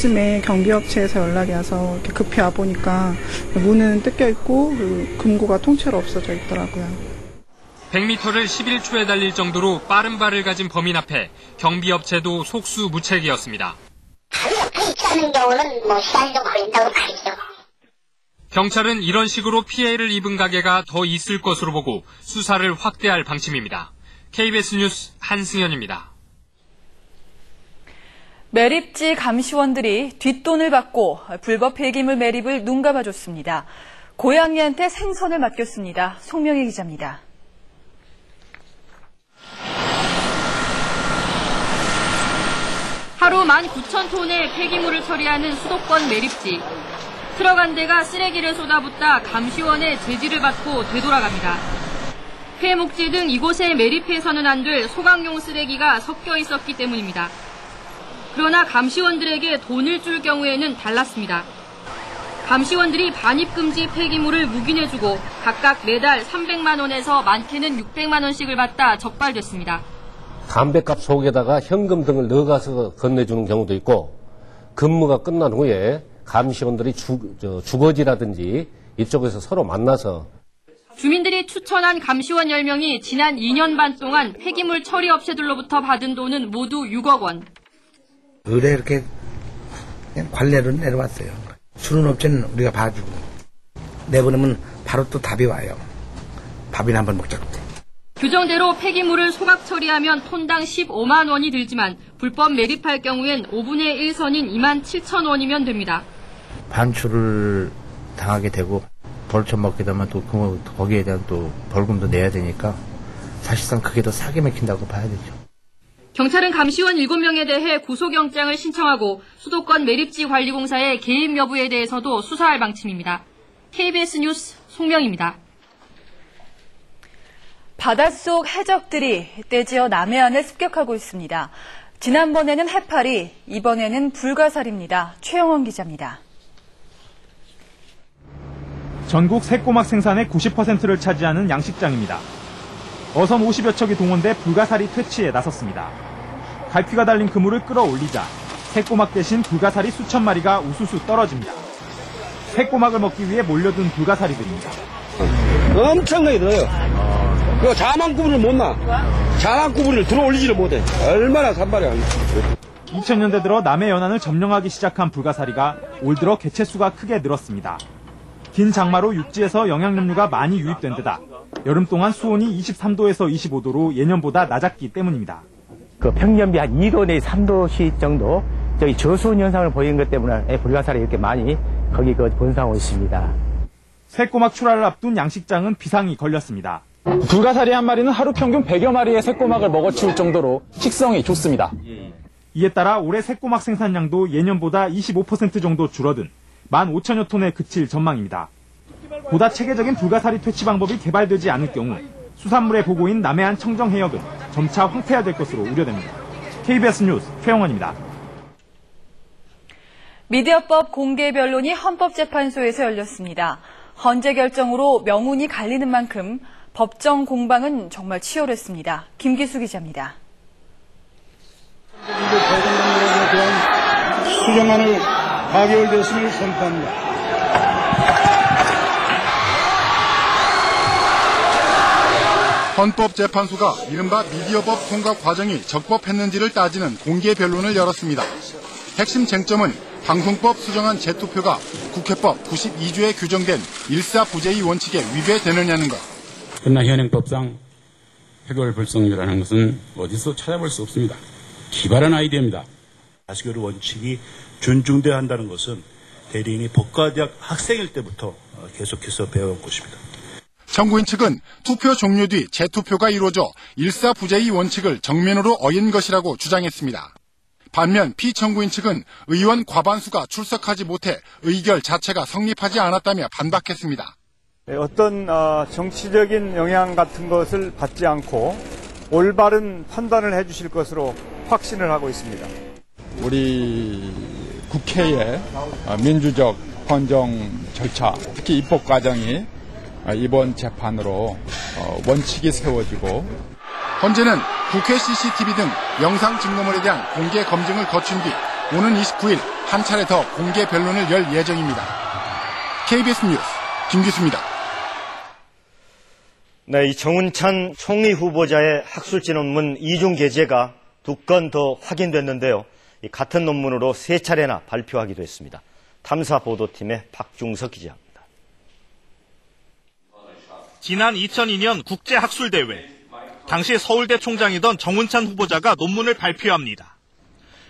4시쯤에 경비업체에서 연락이 와서 이렇게 급히 와보니까 문은 뜯겨 있고 금고가 통째로 없어져 있더라고요. 100m를 11초에 달릴 정도로 빠른 발을 가진 범인 앞에 경비업체도 속수무책이었습니다. 그렇지 않은 경우는 시간도 걸린다고 말이죠. 경찰은 이런 식으로 피해를 입은 가게가 더 있을 것으로 보고 수사를 확대할 방침입니다. KBS 뉴스 한승현입니다. 매립지 감시원들이 뒷돈을 받고 불법 폐기물 매립을 눈감아줬습니다. 고양이한테 생선을 맡겼습니다. 송명희 기자입니다. 하루 19,000톤의 폐기물을 처리하는 수도권 매립지. 트럭 한 대가 쓰레기를 쏟아붓다 감시원의 제지를 받고 되돌아갑니다. 폐목지 등 이곳에 매립해서는 안 될 소각용 쓰레기가 섞여 있었기 때문입니다. 그러나 감시원들에게 돈을 줄 경우에는 달랐습니다. 감시원들이 반입금지 폐기물을 묵인해주고 각각 매달 300만 원에서 많게는 600만 원씩을 받다 적발됐습니다. 담배값 속에다가 현금 등을 넣어가서 건네주는 경우도 있고 근무가 끝난 후에 감시원들이 주거지라든지 이쪽에서 서로 만나서 주민들이 추천한 감시원 10명이 지난 2년 반 동안 폐기물 처리 업체들로부터 받은 돈은 모두 6억 원. 의뢰 이렇게 그냥 관례로 내려왔어요. 주는 업체는 우리가 봐주고 내보내면 바로 또 답이 와요. 밥이나 한번 먹자고. 규정대로 폐기물을 소각 처리하면 톤당 15만 원이 들지만 불법 매립할 경우엔 5분의 1선인 2만 7천 원이면 됩니다. 반출을 당하게 되고 벌점 먹게 되면 또 거기에 대한 또 벌금도 내야 되니까 사실상 그게 더 사기 맥힌다고 봐야 되죠. 경찰은 감시원 7명에 대해 구속영장을 신청하고 수도권 매립지 관리공사의 개입 여부에 대해서도 수사할 방침입니다. KBS 뉴스 송명입니다. 바닷속 해적들이 떼지어 남해안을 습격하고 있습니다. 지난번에는 해파리, 이번에는 불가사리입니다. 최영원 기자입니다. 전국 새꼬막 생산의 90%를 차지하는 양식장입니다. 어선 50여 척이 동원돼 불가사리 퇴치에 나섰습니다. 갈퀴가 달린 그물을 끌어올리자 새꼬막 대신 불가사리 수천 마리가 우수수 떨어집니다. 새꼬막을 먹기 위해 몰려든 불가사리들입니다. 엄청나게 들어요. 그 자만구분을 못 나. 자만구분을 들어올리지를 못해. 얼마나 산발이야. 2000년대 들어 남해 연안을 점령하기 시작한 불가사리가 올 들어 개체수가 크게 늘었습니다. 긴 장마로 육지에서 영양염류가 많이 유입된 데다 여름 동안 수온이 23도에서 25도로 예년보다 낮았기 때문입니다. 그 평년비 한 2도 내지 3도씨 정도 저희 저수온 현상을 보이는 것 때문에 불가사리 이렇게 많이 거기 본상하고 있습니다. 새꼬막 출하를 앞둔 양식장은 비상이 걸렸습니다. 불가사리 한 마리는 하루 평균 100여 마리의 새꼬막을 먹어치울 정도로 식성이 좋습니다. 이에 따라 올해 새꼬막 생산량도 예년보다 25% 정도 줄어든 15,000여 톤에 그칠 전망입니다. 보다 체계적인 불가사리 퇴치 방법이 개발되지 않을 경우 수산물의 보고인 남해안 청정해역은 점차 황폐화될 것으로 우려됩니다. KBS 뉴스 최영원입니다. 미디어법 공개 변론이 헌법재판소에서 열렸습니다. 헌재 결정으로 명운이 갈리는 만큼 법정 공방은 정말 치열했습니다. 김기수 기자입니다. 수정안을 가결됐음을 선포합니다. 헌법재판소가 이른바 미디어법 통과 과정이 적법했는지를 따지는 공개 변론을 열었습니다. 핵심 쟁점은 방송법 수정안 재투표가 국회법 92조에 규정된 일사부재의 원칙에 위배되느냐는 것. 그러나 현행법상 해결 불성이라는 것은 어디서 찾아볼 수 없습니다. 기발한 아이디어입니다. 가시교류 원칙이 존중돼야 한다는 것은 대리인이 법과대학 학생일 때부터 계속해서 배워온 것입니다. 청구인 측은 투표 종료 뒤 재투표가 이루어져 일사부재의 원칙을 정면으로 어긴 것이라고 주장했습니다. 반면 피청구인 측은 의원 과반수가 출석하지 못해 의결 자체가 성립하지 않았다며 반박했습니다. 어떤 정치적인 영향 같은 것을 받지 않고 올바른 판단을 해주실 것으로 확신을 하고 있습니다. 우리 국회의 민주적 헌정 절차, 특히 입법 과정이 이번 재판으로 원칙이 세워지고 헌재는 국회 CCTV 등 영상 증거물에 대한 공개 검증을 거친 뒤 오는 29일 한 차례 더 공개 변론을 열 예정입니다. KBS 뉴스 김기수입니다. 네, 이 정운찬 총리 후보자의 학술지 논문 이중 게재가 2건 더 확인됐는데요. 이 같은 논문으로 3차례나 발표하기도 했습니다. 탐사보도팀의 박중석 기자입니다. 지난 2002년 국제학술대회, 당시 서울대 총장이던 정운찬 후보자가 논문을 발표합니다.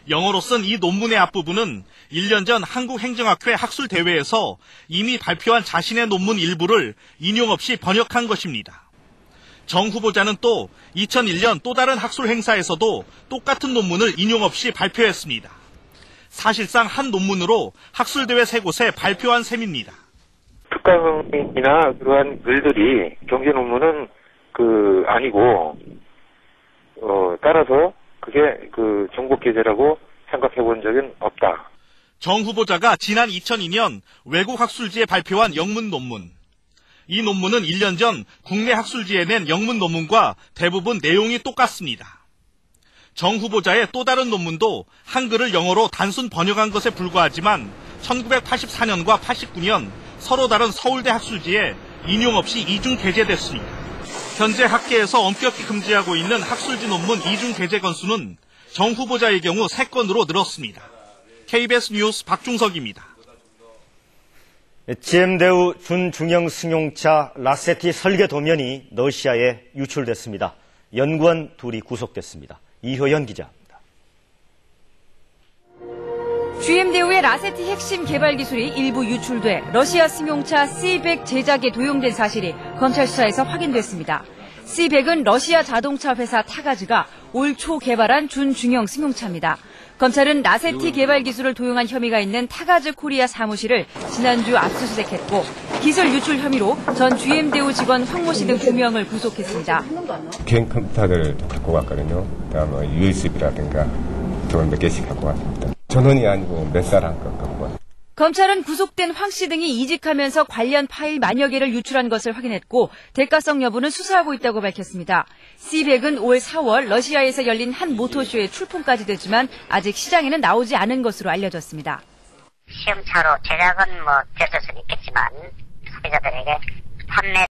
영어로 쓴 이 논문의 앞부분은 1년 전 한국행정학회 학술대회에서 이미 발표한 자신의 논문 일부를 인용 없이 번역한 것입니다. 정 후보자는 또 2001년 또 다른 학술 행사에서도 똑같은 논문을 인용 없이 발표했습니다. 사실상 한 논문으로 학술대회 3곳에 발표한 셈입니다. 특강이나 그러한 글들이 경제 논문은 아니고 따라서 그게 정복 게재라고 생각해 본 적은 없다. 정 후보자가 지난 2002년 외국 학술지에 발표한 영문 논문. 이 논문은 1년 전 국내 학술지에 낸 영문 논문과 대부분 내용이 똑같습니다. 정 후보자의 또 다른 논문도 한글을 영어로 단순 번역한 것에 불과하지만 1984년과 89년 서로 다른 서울대 학술지에 인용 없이 이중 게재됐습니다. 현재 학계에서 엄격히 금지하고 있는 학술지 논문 이중 게재 건수는 정 후보자의 경우 3건으로 늘었습니다. KBS 뉴스 박중석입니다. GM대우 준중형 승용차 라세티 설계 도면이 러시아에 유출됐습니다. 연구원 2이 구속됐습니다. 이효연 기자입니다. GM대우의 라세티 핵심 개발 기술이 일부 유출돼 러시아 승용차 C100 제작에 도용된 사실이 검찰 수사에서 확인됐습니다. C100은 러시아 자동차 회사 타가즈가 올 초 개발한 준중형 승용차입니다. 검찰은 라세티 개발 기술을 도용한 혐의가 있는 타가즈 코리아 사무실을 지난주 압수수색했고 기술 유출 혐의로 전 GM대우 직원 황모 씨 등 2명을 구속했습니다. 개인 컴퓨터를 갖고 갔거든요. 그다음에 USB라든가 저걸 몇 개씩 갖고 갔습니다. 전원이 아니고 몇 살 한 것 갖고. 검찰은 구속된 황 씨 등이 이직하면서 관련 파일 만여 개를 유출한 것을 확인했고 대가성 여부는 수사하고 있다고 밝혔습니다. C100은 올 4월 러시아에서 열린 한 모터쇼에 출품까지 됐지만 아직 시장에는 나오지 않은 것으로 알려졌습니다. 시험차로 제작은 됐을 수는 있겠지만 소비자들에게 판매